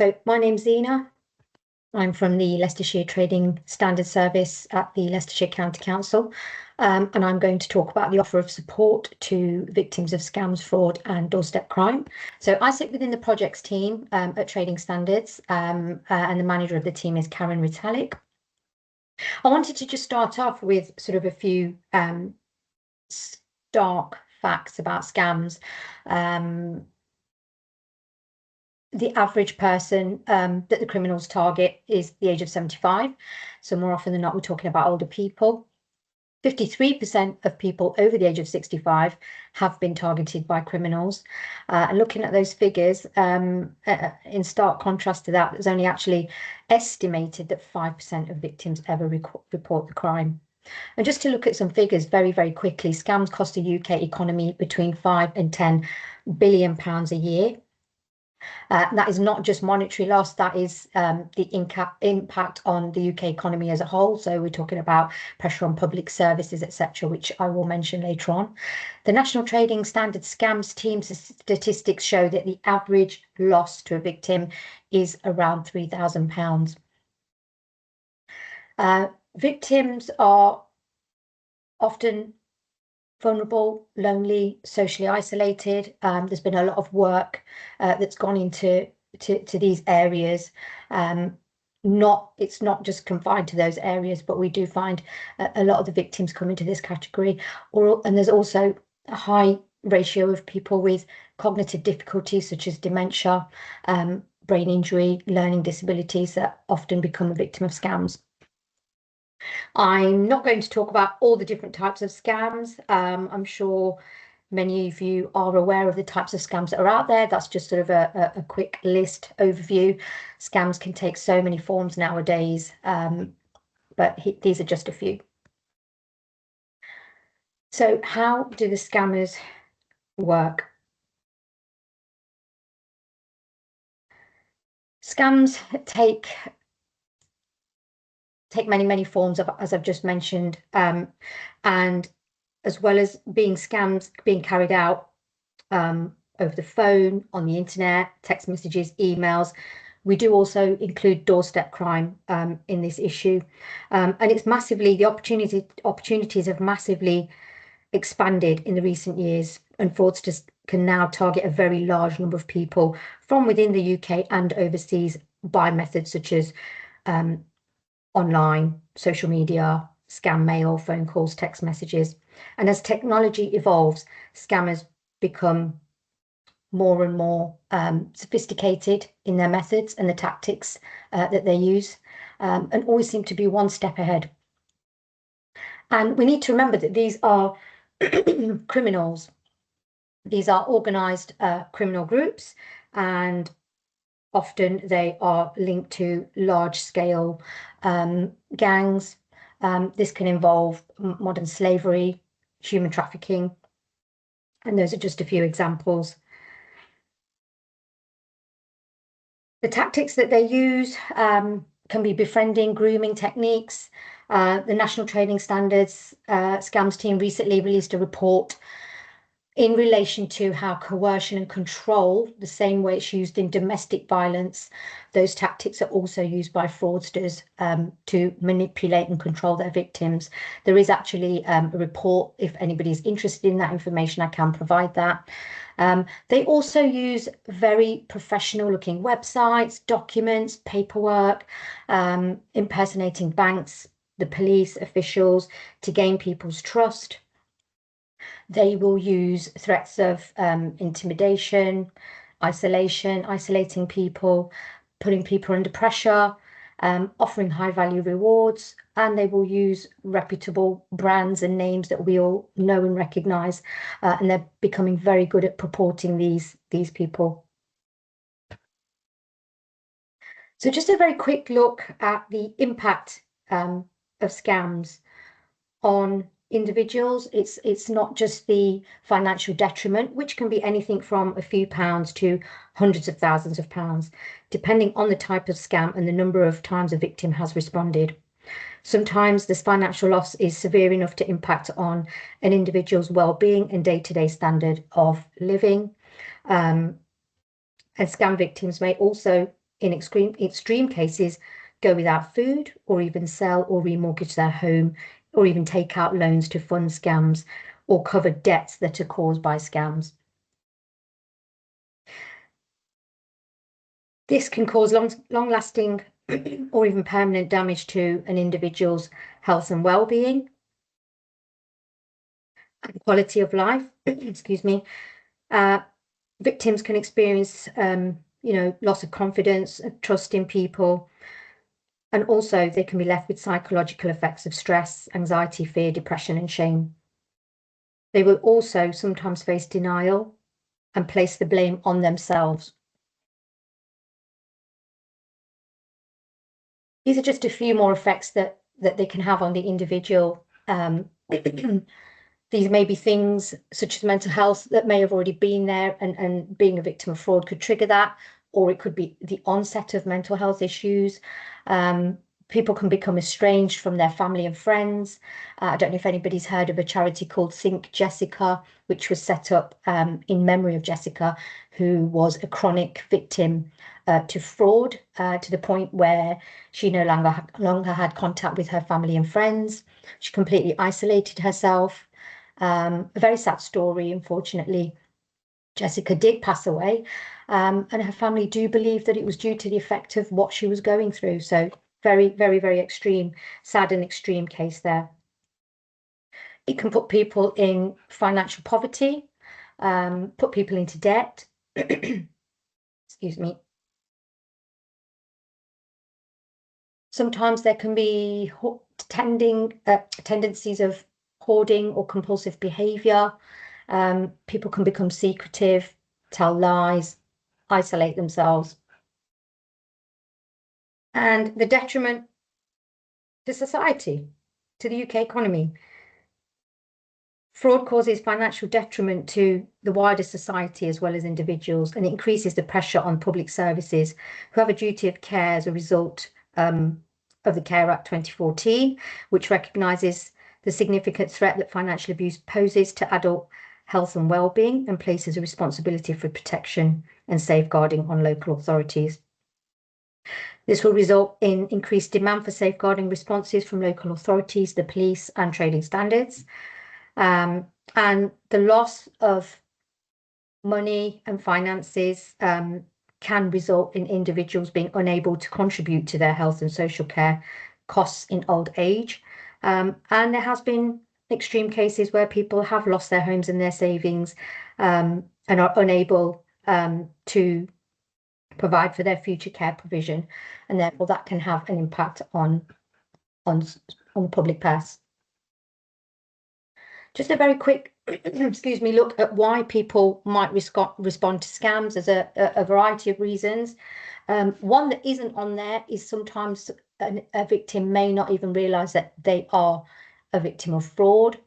So my name's Zena. I'm from the Leicestershire Trading Standards Service at the Leicestershire County Council, and I'm going to talk about the offer of support to victims of scams, fraud and doorstep crime. So I sit within the projects team at Trading Standards, and the manager of the team is Karen Ritalik. I wanted to just start off with sort of a few stark facts about scams. The average person that the criminals target is the age of 75. So more often than not, we're talking about older people. 53% of people over the age of 65 have been targeted by criminals. And looking at those figures, in stark contrast to that, there's only actually estimated that 5% of victims ever report the crime. And just to look at some figures very, very quickly, scams cost the UK economy between 5 and 10 billion pounds a year. That is not just monetary loss, that is the impact on the UK economy as a whole. So we're talking about pressure on public services, etc., which I will mention later on. The National Trading Standards Scams team statistics show that the average loss to a victim is around £3,000. Victims are often vulnerable, lonely, socially isolated. There's been a lot of work that's gone into these areas. It's not just confined to those areas, but we do find a lot of the victims come into this category. And there's also a high ratio of people with cognitive difficulties such as dementia, brain injury, learning disabilities that often become a victim of scams. I'm not going to talk about all the different types of scams. I'm sure many of you are aware of the types of scams that are out there. That's just sort of a quick list overview. Scams can take so many forms nowadays, but these are just a few. So how do the scammers work? Scams take many forms, as I've just mentioned, and as well as being scams being carried out over the phone, on the internet, text messages, emails, we do also include doorstep crime in this issue, and it's massively, the opportunities have massively expanded in the recent years, and fraudsters can now target a very large number of people from within the UK and overseas by methods such as online, social media, scam mail, phone calls, text messages. And as technology evolves, scammers become more and more sophisticated in their methods and the tactics that they use, and always seem to be one step ahead. And we need to remember that these are criminals. These are organised criminal groups, and often they are linked to large-scale gangs. This can involve modern slavery, human trafficking, and those are just a few examples. The tactics that they use can be befriending, grooming techniques. The National Trading Standards Scams team recently released a report in relation to how coercion and control, the same way it's used in domestic violence, those tactics are also used by fraudsters to manipulate and control their victims. There is actually a report. If anybody's interested in that information, I can provide that. They also use very professional looking websites, documents, paperwork, impersonating banks, the police, officials to gain people's trust. They will use threats of intimidation, isolating people, putting people under pressure, offering high value rewards, and they will use reputable brands and names that we all know and recognise, and they're becoming very good at purporting these people. So just a very quick look at the impact of scams on individuals. It's not just the financial detriment, which can be anything from a few pounds to hundreds of thousands of pounds, depending on the type of scam and the number of times a victim has responded. Sometimes this financial loss is severe enough to impact on an individual's well-being and day-to-day standard of living. And scam victims may also in extreme cases, go without food or even sell or remortgage their home or even take out loans to fund scams or cover debts that are caused by scams. This can cause long-lasting or even permanent damage to an individual's health and well-being and quality of life. Excuse me. Victims can experience, loss of confidence, trust in people, and also they can be left with psychological effects of stress, anxiety, fear, depression, and shame. They will also sometimes face denial and place the blame on themselves. These are just a few more effects that they can have on the individual. These may be things such as mental health that may have already been there, and being a victim of fraud could trigger that, or it could be the onset of mental health issues. People can become estranged from their family and friends. I don't know if anybody's heard of a charity called Think Jessica, which was set up in memory of Jessica, who was a chronic victim to fraud, to the point where she no longer had contact with her family and friends. She completely isolated herself. A very sad story, unfortunately. Jessica did pass away, and her family do believe that it was due to the effect of what she was going through. So very, very, very extreme, sad and extreme case there. It can put people in financial poverty, put people into debt. Excuse me. Sometimes there can be tendencies of hoarding or compulsive behavior. People can become secretive, tell lies, isolate themselves. And the detriment to society, to the UK economy. Fraud causes financial detriment to the wider society as well as individuals, and it increases the pressure on public services who have a duty of care as a result of the Care Act 2014, which recognises the significant threat that financial abuse poses to adult health and well-being and places a responsibility for protection and safeguarding on local authorities. This will result in increased demand for safeguarding responses from local authorities, the police, and trading standards. And the loss of money and finances can result in individuals being unable to contribute to their health and social care costs in old age. And there has been extreme cases where people have lost their homes and their savings, and are unable to provide for their future care provision, and therefore that can have an impact on the public purse. Just a very quick, excuse me, look at why people might respond to scams. There's a variety of reasons. One that isn't on there is sometimes a victim may not even realise that they are a victim of fraud.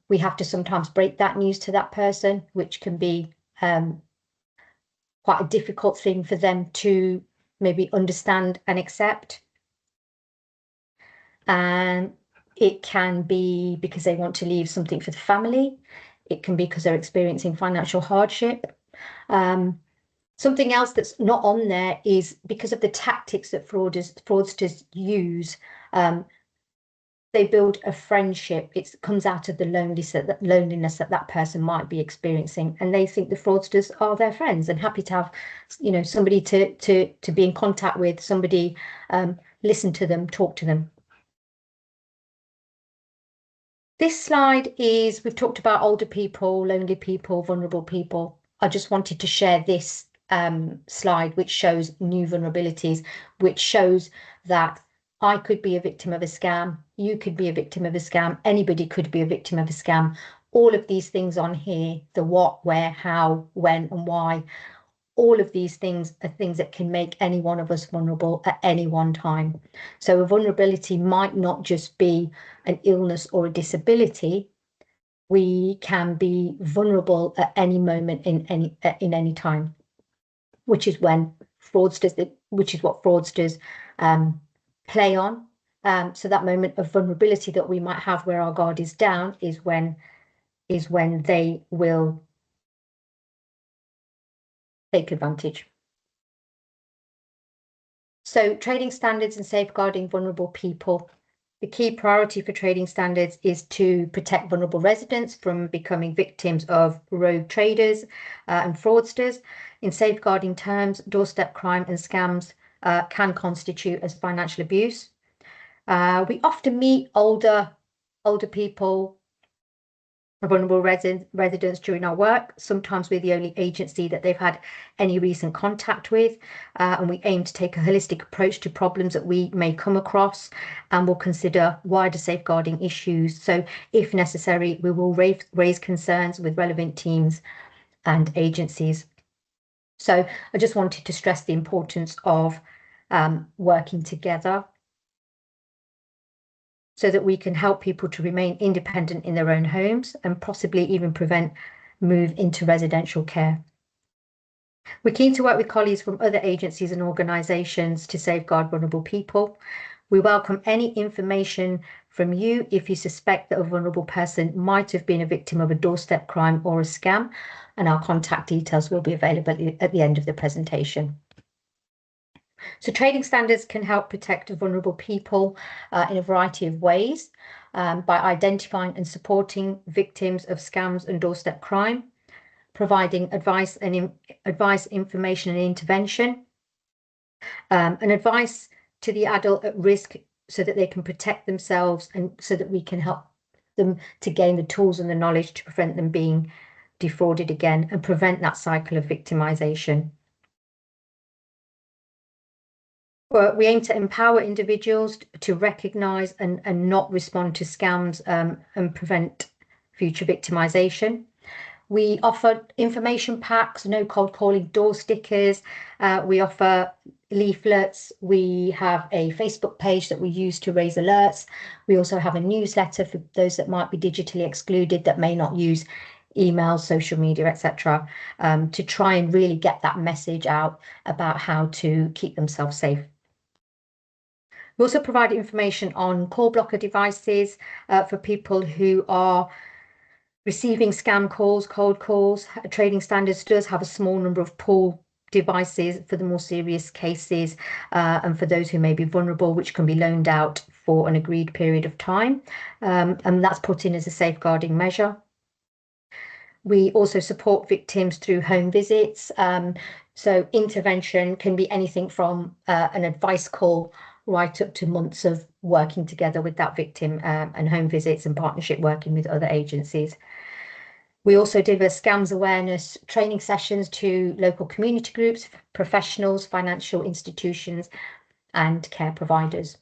We have to sometimes break that news to that person, which can be quite a difficult thing for them to maybe understand and accept. And it can be because they want to leave something for the family. It can be because they're experiencing financial hardship. Something else that's not on there is because of the tactics that fraudsters use. They build a friendship. It comes out of the loneliness that person might be experiencing, and they think the fraudsters are their friends and happy to have, somebody to be in contact with, somebody listen to them, talk to them. This slide is, we've talked about older people, lonely people, vulnerable people. I just wanted to share this slide, which shows new vulnerabilities, which shows that I could be a victim of a scam, you could be a victim of a scam, anybody could be a victim of a scam. All of these things on here, the what, where, how, when, and why, all of these things are things that can make any one of us vulnerable at any one time. So a vulnerability might not just be an illness or a disability. We can be vulnerable at any moment in any time, which is what fraudsters play on. So that moment of vulnerability that we might have where our guard is down is when they will take advantage. So trading standards and safeguarding vulnerable people. The key priority for trading standards is to protect vulnerable residents from becoming victims of rogue traders and fraudsters. In safeguarding terms, doorstep crime and scams can constitute as financial abuse. We often meet older people, vulnerable residents during our work. Sometimes we're the only agency that they've had any recent contact with, and we aim to take a holistic approach to problems that we may come across, and we'll consider wider safeguarding issues. So if necessary, we will raise concerns with relevant teams and agencies. So I just wanted to stress the importance of working together so that we can help people to remain independent in their own homes and possibly even prevent move into residential care. We're keen to work with colleagues from other agencies and organisations to safeguard vulnerable people. We welcome any information from you if you suspect that a vulnerable person might have been a victim of a doorstep crime or a scam, and our contact details will be available at the end of the presentation. So trading standards can help protect vulnerable people in a variety of ways by identifying and supporting victims of scams and doorstep crime, providing advice, information and intervention, and advice to the adult at risk so that they can protect themselves and so that we can help them to gain the tools and the knowledge to prevent them being defrauded again and prevent that cycle of victimization. We aim to empower individuals to recognise and not respond to scams and prevent future victimisation. We offer information packs, no cold calling, door stickers. We offer leaflets. We have a Facebook page that we use to raise alerts. We also have a newsletter for those that might be digitally excluded, that may not use email, social media, etc., to try and really get that message out about how to keep themselves safe. We also provide information on call blocker devices for people who are receiving scam calls, cold calls. Trading Standards does have a small number of pull devices for the more serious cases and for those who may be vulnerable, which can be loaned out for an agreed period of time. And that's put in as a safeguarding measure. We also support victims through home visits. So intervention can be anything from an advice call right up to months of working together with that victim and home visits and partnership working with other agencies. We also deliver scams awareness training sessions to local community groups, professionals, financial institutions, and care providers.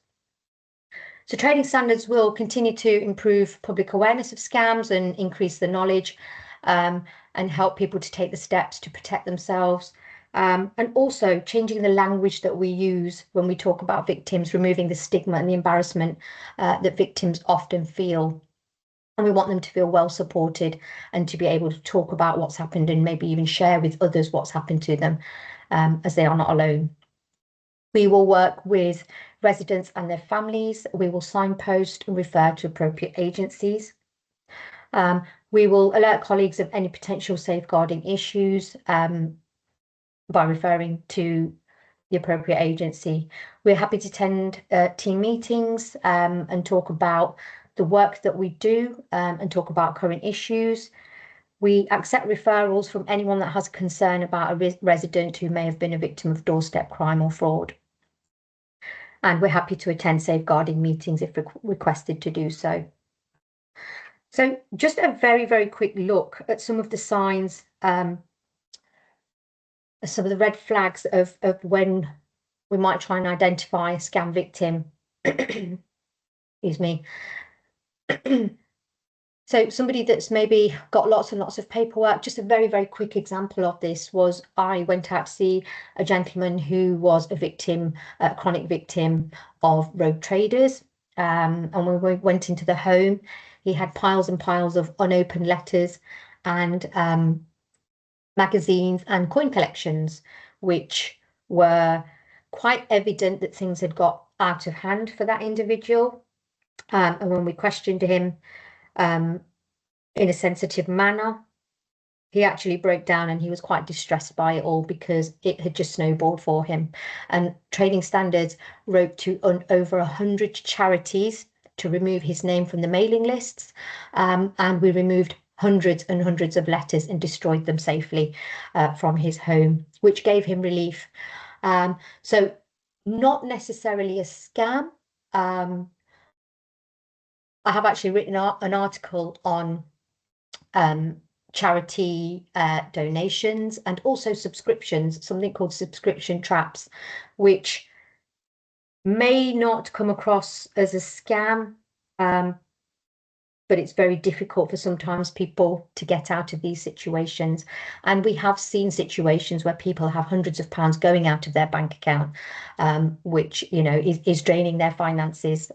So trading standards will continue to improve public awareness of scams and increase the knowledge and help people to take the steps to protect themselves. And also changing the language that we use when we talk about victims, removing the stigma and the embarrassment that victims often feel. And we want them to feel well supported and to be able to talk about what's happened and maybe even share with others what's happened to them, as they are not alone. We will work with residents and their families. We will signpost and refer to appropriate agencies. We will alert colleagues of any potential safeguarding issues by referring to the appropriate agency. We're happy to attend team meetings and talk about the work that we do and talk about current issues. We accept referrals from anyone that has concern about a resident who may have been a victim of doorstep crime or fraud. And we're happy to attend safeguarding meetings if requested to do so. So just a very, very quick look at some of the signs, some of the red flags of when we might try and identify a scam victim. Excuse me. So somebody that's maybe got lots and lots of paperwork. Just a very, very quick example of this was I went out to see a gentleman who was a victim, a chronic victim of rogue traders. And when we went into the home, he had piles and piles of unopened letters and magazines and coin collections, which were quite evident that things had got out of hand for that individual. And when we questioned him in a sensitive manner, he actually broke down and he was quite distressed by it all because it had just snowballed for him. And Trading Standards wrote to over 100 charities to remove his name from the mailing lists. And we removed hundreds and hundreds of letters and destroyed them safely from his home, which gave him relief. So not necessarily a scam. I have actually written an article on charity donations and also subscriptions, something called subscription traps, which may not come across as a scam, but it's very difficult for sometimes people to get out of these situations. And we have seen situations where people have hundreds of pounds going out of their bank account, which, you know, is draining their finances.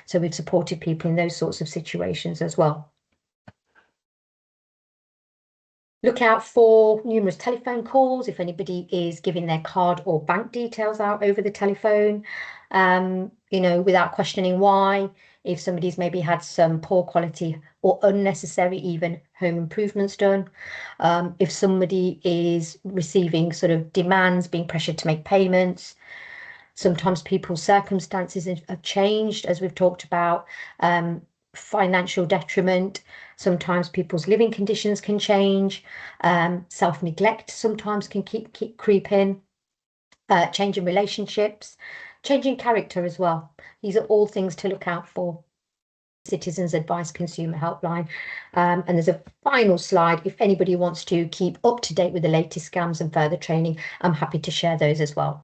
So we've supported people in those sorts of situations as well. Look out for numerous telephone calls if anybody is giving their card or bank details out over the telephone, you know, without questioning why. If somebody's maybe had some poor quality or unnecessary even home improvements done. If somebody is receiving sort of demands, being pressured to make payments. Sometimes people's circumstances have changed, as we've talked about, financial detriment. Sometimes people's living conditions can change. Self-neglect sometimes can keep creeping. Changing relationships, changing character as well. These are all things to look out for. Citizens Advice Consumer Helpline. And there's a final slide. If anybody wants to keep up to date with the latest scams and further training, I'm happy to share those as well.